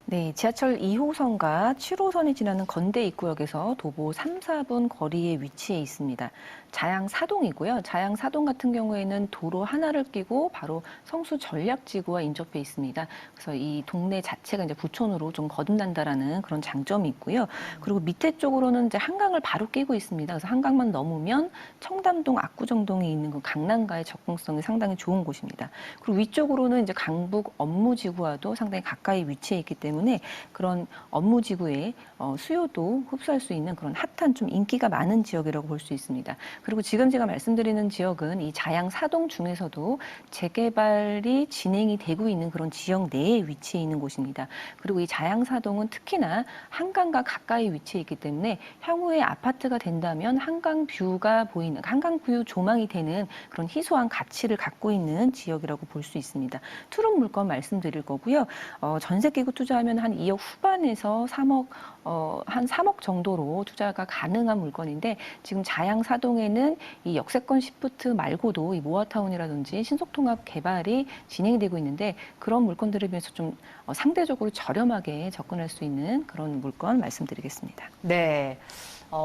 네, 지하철 2호선과 7호선이 지나는 건대 입구역에서 도보 3, 4분 거리에 위치해 있습니다. 자양 사동이고요. 자양 사동 같은 경우에는 도로 하나를 끼고 바로 성수 전략지구와 인접해 있습니다. 그래서 이 동네 자체가 이제 부촌으로 좀 거듭난다라는 그런 장점이 있고요. 그리고 밑에 쪽으로는 이제 한강을 바로 끼고 있습니다. 그래서 한강만 넘으면 청담동, 압구정동이 있는 그 강남과의 접근성이 상당히 좋은 곳입니다. 그리고 위쪽으로는 이제 강북 업무지구와도 상당히 가까이 위치해 있기 때문에 그런 업무지구의 수요도 흡수할 수 있는 그런 핫한 좀 인기가 많은 지역이라고 볼 수 있습니다. 그리고 지금 제가 말씀드리는 지역은 이 자양 사동 중에서도 재개발이 진행이 되고 있는 그런 지역 내에 위치해 있는 곳입니다. 그리고 이 자양 사동은 특히나 한강과 가까이 위치해 있기 때문에 향후에 아파트가 된다면 한강 뷰가 보이는, 한강 뷰 조망이 되는 그런 희소한 가치를 갖고 있는 지역이라고 볼 수 있습니다. 투룸 물건 말씀드릴 거고요. 전세 끼고 투자하면 한 2억 후반에서 3억, 한 3억 정도로 투자가 가능한 물건인데 지금 자양 사동에는 이 역세권 시프트 말고도 이 모아타운이라든지 신속통합 개발이 진행이 되고 있는데 그런 물건들에 비해서 좀 상대적으로 저렴하게 접근할 수 있는 그런 물건 말씀드리겠습니다. 네.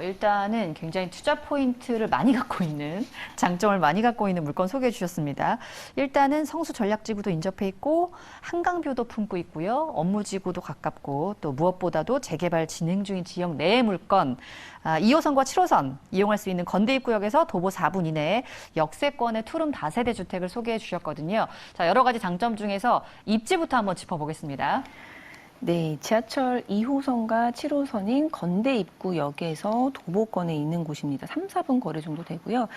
일단은 굉장히 투자 포인트를 많이 갖고 있는, 장점을 많이 갖고 있는 물건 소개해 주셨습니다. 일단은 성수 전략지구도 인접해 있고 한강뷰도 품고 있고요. 업무지구도 가깝고 또 무엇보다도 재개발 진행 중인 지역 내의 물건, 2호선과 7호선 이용할 수 있는 건대입구역에서 도보 4분 이내에 역세권의 투룸 다세대 주택을 소개해 주셨거든요. 자, 여러 가지 장점 중에서 입지부터 한번 짚어보겠습니다. 네, 지하철 2호선과 7호선인 건대 입구역에서 도보권에 있는 곳입니다. 3, 4분 거리 정도 되고요.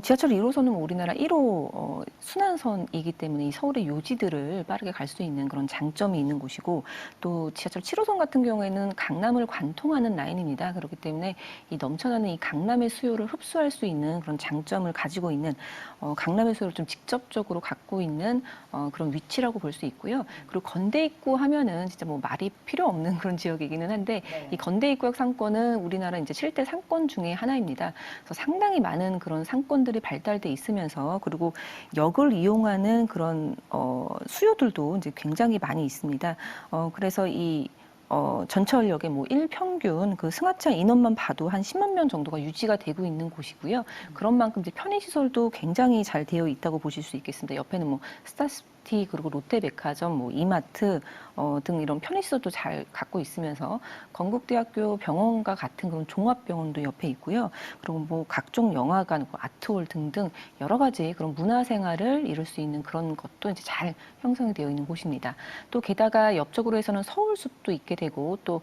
지하철 1호선은 우리나라 1호 순환선이기 때문에 이 서울의 요지들을 빠르게 갈 수 있는 그런 장점이 있는 곳이고 또 지하철 7호선 같은 경우에는 강남을 관통하는 라인입니다. 그렇기 때문에 이 넘쳐나는 이 강남의 수요를 흡수할 수 있는 그런 장점을 가지고 있는 강남의 수요를 좀 직접적으로 갖고 있는 그런 위치라고 볼 수 있고요. 그리고 건대 입구 하면은 진짜 뭐 말이 필요 없는 그런 지역이기는 한데 이 건대 입구역 상권은 우리나라 이제 7대 상권 중에 하나입니다. 그래서 상당히 많은 그런 상권들이 발달돼 있으면서 그리고 역을 이용하는 그런 수요들도 이제 굉장히 많이 있습니다. 그래서 이 전철역의 뭐 일평균 그 승하차 인원만 봐도 한 10만 명 정도가 유지가 되고 있는 곳이고요. 그런 만큼 이제 편의시설도 굉장히 잘 되어 있다고 보실 수 있겠습니다. 옆에는 뭐 스타시티 그리고 롯데백화점, 뭐 이마트 등 이런 편의시설도 잘 갖고 있으면서 건국대학교 병원과 같은 그런 종합병원도 옆에 있고요. 그리고 뭐 각종 영화관, 뭐 아트홀 등등 여러 가지 그런 문화생활을 이룰 수 있는 그런 것도 이제 잘 형성이 되어 있는 곳입니다. 또 게다가 옆쪽으로 해서는 서울숲도 있게 되고 또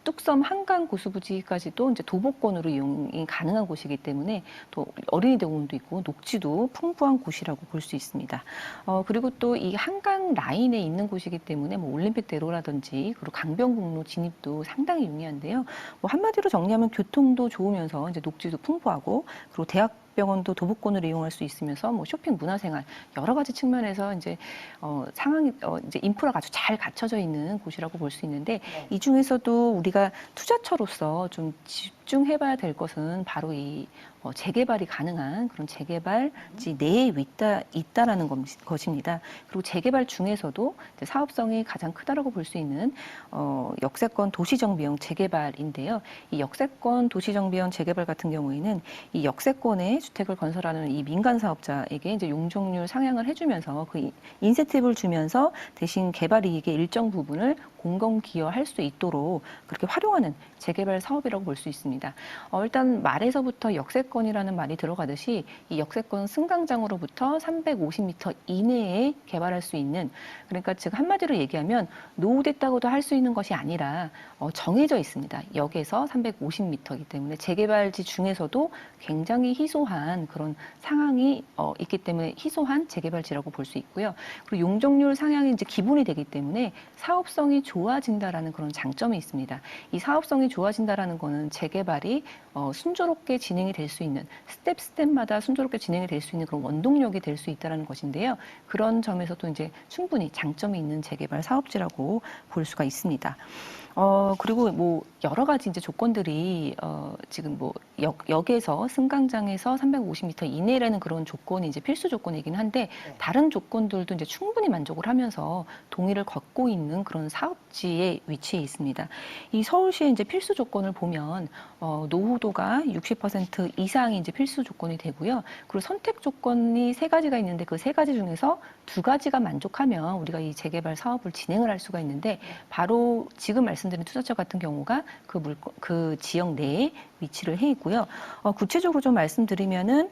뚝섬 한강 고수부지까지도 이제 도보권으로 이용이 가능한 곳이기 때문에 또 어린이대공원도 있고 녹지도 풍부한 곳이라고 볼 수 있습니다. 그리고 또 이 한강 라인에 있는 곳이기 때문에 뭐 올림픽대로라든지 그리고 강변북로 진입도 상당히 용이한데요. 뭐 한마디로 정리하면 교통도 좋으면서 이제 녹지도 풍부하고 그리고 대학병원도 도보권으로 이용할 수 있으면서 뭐 쇼핑, 문화생활 여러 가지 측면에서 이제 상황이 이제 인프라가 아주 잘 갖춰져 있는 곳이라고 볼 수 있는데 이 중에서도 우리가 투자처로서 좀 집중해봐야 될 것은 바로 이 재개발이 가능한 그런 재개발지 내에 있다라는 것입니다. 그리고 재개발 중에서도 이제 사업성이 가장 크다라고 볼 수 있는 역세권 도시정비형 재개발인데요. 이 역세권 도시정비형 재개발 같은 경우에는 이 역세권에 주택을 건설하는 이 민간 사업자에게 이제 용적률 상향을 해주면서 그 인센티브를 주면서 대신 개발 이익의 일정 부분을 공공 기여할 수 있도록 그렇게 활용하는 재개발 사업이라고 볼 수 있습니다. 일단 말에서부터 역세권이라는 말이 들어가듯이 이 역세권 승강장으로부터 350m 이내에 개발할 수 있는 그러니까 즉 한마디로 얘기하면 노후됐다고도 할 수 있는 것이 아니라 정해져 있습니다. 역에서 350m이기 때문에 재개발지 중에서도 굉장히 희소한 그런 상황이 있기 때문에 희소한 재개발지라고 볼 수 있고요. 그리고 용적률 상향이 이제 기본이 되기 때문에 사업성이 좋아진다라는 그런 장점이 있습니다. 이 사업성이 좋아진다라는 거는 재개발이 순조롭게 진행이 될 수 있는 스텝마다 순조롭게 진행이 될 수 있는 그런 원동력이 될 수 있다라는 것인데요. 그런 점에서도 이제 충분히 장점이 있는 재개발 사업지라고 볼 수가 있습니다. 그리고 뭐 여러 가지 이제 조건들이 지금 뭐 역에서 승강장에서 350m 이내라는 그런 조건이 이제 필수 조건이긴 한데 네. 다른 조건들도 이제 충분히 만족을 하면서 동의를 걷고 있는 그런 사업지에 위치해 있습니다. 이 서울시의 이제 필수 조건을 보면 노후도가 60% 이상이 이제 필수 조건이 되고요. 그리고 선택 조건이 세 가지가 있는데 그 세 가지 중에서 두 가지가 만족하면 우리가 이 재개발 사업을 진행을 할 수가 있는데 바로 지금 말씀드린 투자처 같은 경우가 그 지역 내에 위치를 해 있고요. 구체적으로 좀 말씀드리면은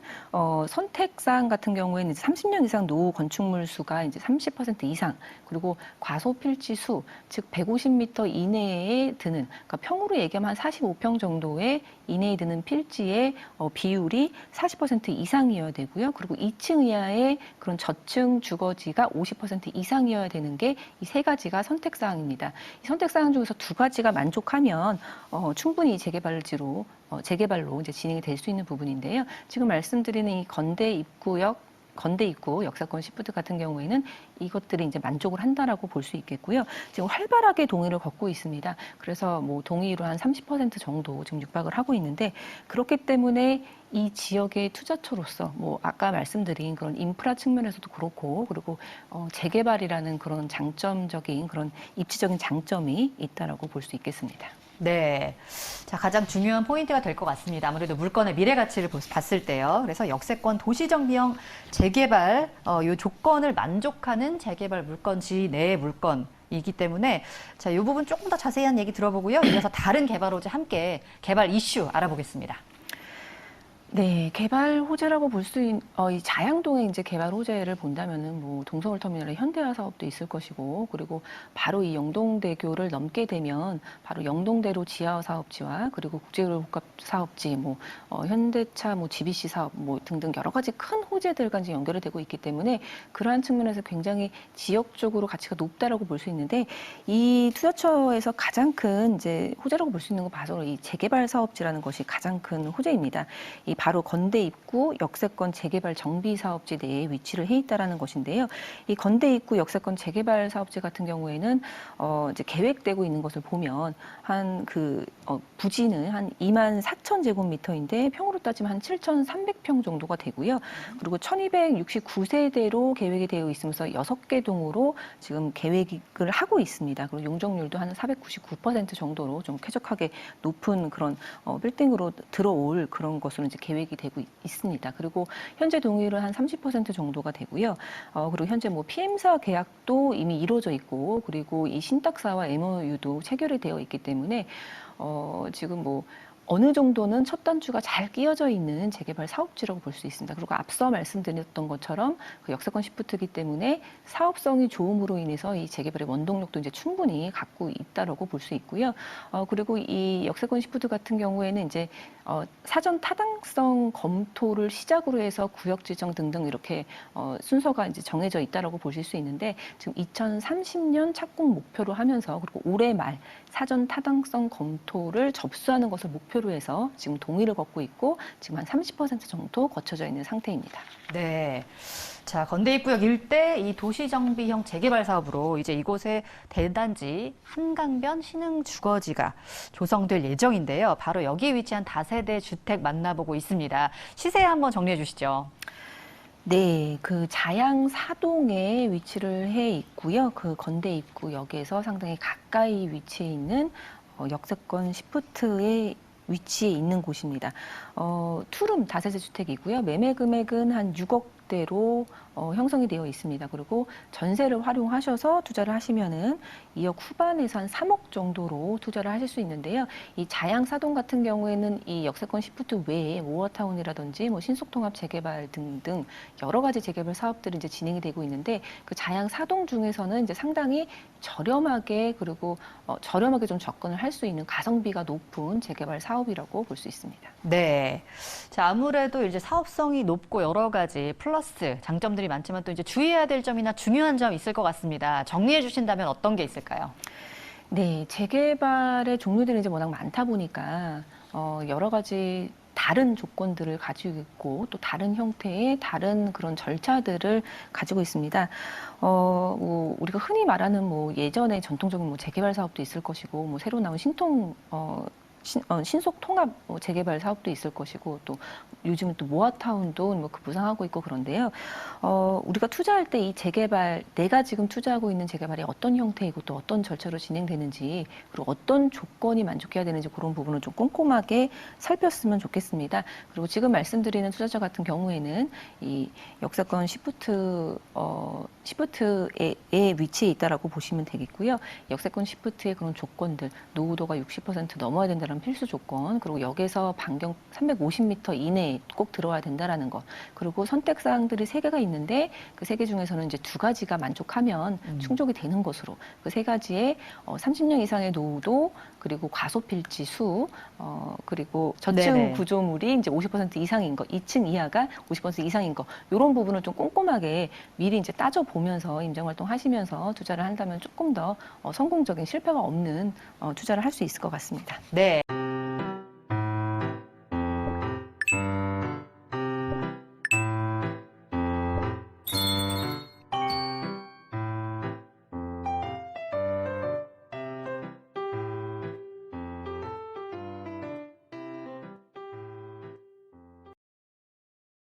선택사항 같은 경우에는 이제 30년 이상 노후 건축물 수가 이제 30% 이상, 그리고 과소 필지 수, 즉 150m 이내에 드는, 그러니까 평으로 얘기하면 한 45평 정도의 이내에 드는 필지의 비율이 40% 이상이어야 되고요. 그리고 2층 이하의 그런 저층 주거지가 50% 이상이어야 되는 게 이 세 가지가 선택사항입니다. 이 선택사항 중에서 두 가지가 만족하면 충분히 재개발로 이제 진행이 될 수 있는 부분인데요. 지금 말씀드리는 이 건대 입구 역세권 시프트 같은 경우에는 이것들이 이제 만족을 한다라고 볼 수 있겠고요. 지금 활발하게 동의를 걷고 있습니다. 그래서 뭐 동의로 한 30% 정도 지금 육박을 하고 있는데, 그렇기 때문에 이 지역의 투자처로서 뭐 아까 말씀드린 그런 인프라 측면에서도 그렇고, 그리고 재개발이라는 그런 장점적인 그런 입지적인 장점이 있다라고 볼 수 있겠습니다. 네. 자, 가장 중요한 포인트가 될 것 같습니다. 아무래도 물건의 미래 가치를 봤을 때요. 그래서 역세권 도시정비형 재개발, 요 조건을 만족하는 재개발 물건지 내의 물건이기 때문에 자, 이 부분 조금 더 자세한 얘기 들어보고요. 이어서 다른 개발호재 함께 개발 이슈 알아보겠습니다. 네, 개발 호재라고 볼 수 있는 이 자양동의 이제 개발 호재를 본다면은 뭐 동서울 터미널의 현대화 사업도 있을 것이고, 그리고 바로 이 영동대교를 넘게 되면 바로 영동대로 지하 사업지와 그리고 국제도로 복합 사업지, 뭐 현대차, 뭐 GBC 사업, 뭐 등등 여러 가지 큰 호재들과 이제 연결이 되고 있기 때문에 그러한 측면에서 굉장히 지역적으로 가치가 높다라고 볼 수 있는데, 이 투자처에서 가장 큰 이제 호재라고 볼 수 있는 건 바로 이 재개발 사업지라는 것이 가장 큰 호재입니다. 이 바로 건대 입구 역세권 재개발 정비 사업지 내에 위치를 해 있다라는 것인데요. 이 건대 입구 역세권 재개발 사업지 같은 경우에는 이제 계획되고 있는 것을 보면 부지는 한 24,000제곱미터인데 평으로 따지면 한 7,300평 정도가 되고요. 그리고 1,269세대로 계획이 되어 있으면서 6개 동으로 지금 계획을 하고 있습니다. 그리고 용적률도 한 499% 정도로 좀 쾌적하게 높은 그런 빌딩으로 들어올 그런 것으로 이제 계획이 되고 있습니다. 그리고 현재 동의율은 한 30% 정도가 되고요. 그리고 현재 뭐 PM사 계약도 이미 이루어져 있고, 그리고 이 신탁사와 MOU도 체결이 되어 있기 때문에 지금 뭐 어느 정도는 첫 단추가 잘 끼어져 있는 재개발 사업지라고 볼 수 있습니다. 그리고 앞서 말씀드렸던 것처럼 그 역세권 시프트이기 때문에 사업성이 좋음으로 인해서 이 재개발의 원동력도 이제 충분히 갖고 있다라고 볼 수 있고요. 그리고 이 역세권 시프트 같은 경우에는 이제 사전 타당성 검토를 시작으로 해서 구역 지정 등등 이렇게 순서가 이제 정해져 있다라고 보실 수 있는데, 지금 2030년 착공 목표로 하면서 그리고 올해 말 사전 타당성 검토를 접수하는 것을 목표로 해서 지금 동의를 걷고 있고, 지금 한 30% 정도 거쳐져 있는 상태입니다. 네. 자, 건대 입구역 일대 이 도시정비형 재개발 사업으로 이제 이곳에 대단지 한강변 신흥 주거지가 조성될 예정인데요. 바로 여기에 위치한 다세대 주택 만나보고 있습니다. 시세 한번 정리해 주시죠. 네, 그 자양 사동에 위치를 해 있고요. 그 건대 입구역에서 상당히 가까이 위치해 있는 역세권 시프트에 위치해 있는 곳입니다. 투룸 다세대 주택이고요. 매매 금액은 한 6억대로 형성이 되어 있습니다. 그리고 전세를 활용하셔서 투자를 하시면은 2억 후반에서 한 3억 정도로 투자를 하실 수 있는데요. 이 자양 사동 같은 경우에는 이 역세권 시프트 외에 모어타운이라든지 뭐 신속통합 재개발 등등 여러 가지 재개발 사업들이 이제 진행이 되고 있는데, 그 자양 사동 중에서는 이제 상당히 저렴하게, 그리고 저렴하게 좀 접근을 할 수 있는 가성비가 높은 재개발 사업이라고 볼 수 있습니다. 네. 자, 아무래도 이제 사업성이 높고 여러 가지 플러스 장점들이 많지만 또 이제 주의해야 될 점이나 중요한 점 있을 것 같습니다. 정리해 주신다면 어떤 게 있을까요? 네, 재개발의 종류들이 이제 워낙 많다 보니까 여러 가지 다른 조건들을 가지고 있고 또 다른 형태의 다른 그런 절차들을 가지고 있습니다. 우리가 흔히 말하는 뭐 예전에 전통적인 뭐 재개발 사업도 있을 것이고 뭐 새로 나온 신속 통합 재개발 사업도 있을 것이고 또 요즘은 또 모아타운도 뭐 부상하고 있고 그런데요. 우리가 투자할 때 이 재개발, 내가 지금 투자하고 있는 재개발이 어떤 형태이고 또 어떤 절차로 진행되는지 그리고 어떤 조건이 만족해야 되는지 그런 부분을 좀 꼼꼼하게 살폈으면 좋겠습니다. 그리고 지금 말씀드리는 투자자 같은 경우에는 이 역세권 시프트에 위치해 있다라고 보시면 되겠고요. 역세권 시프트의 그런 조건들, 노후도가 60% 넘어야 된다는 필수 조건, 그리고 역에서 반경 350m 이내에 꼭 들어와야 된다라는 것, 그리고 선택 사항들이 3개가 있는데 그 3개 중에서는 이제 2가지가 만족하면 충족이 되는 것으로 그 3가지의 30년 이상의 노후도 그리고 과소필지 수, 그리고 저층 네네. 구조물이 이제 50% 이상인 거, 2층 이하가 50% 이상인 거, 이런 부분을 좀 꼼꼼하게 미리 이제 따져 보면서 임장 활동 하시면서 투자를 한다면 조금 더 성공적인 실패가 없는 투자를 할 수 있을 것 같습니다. 네.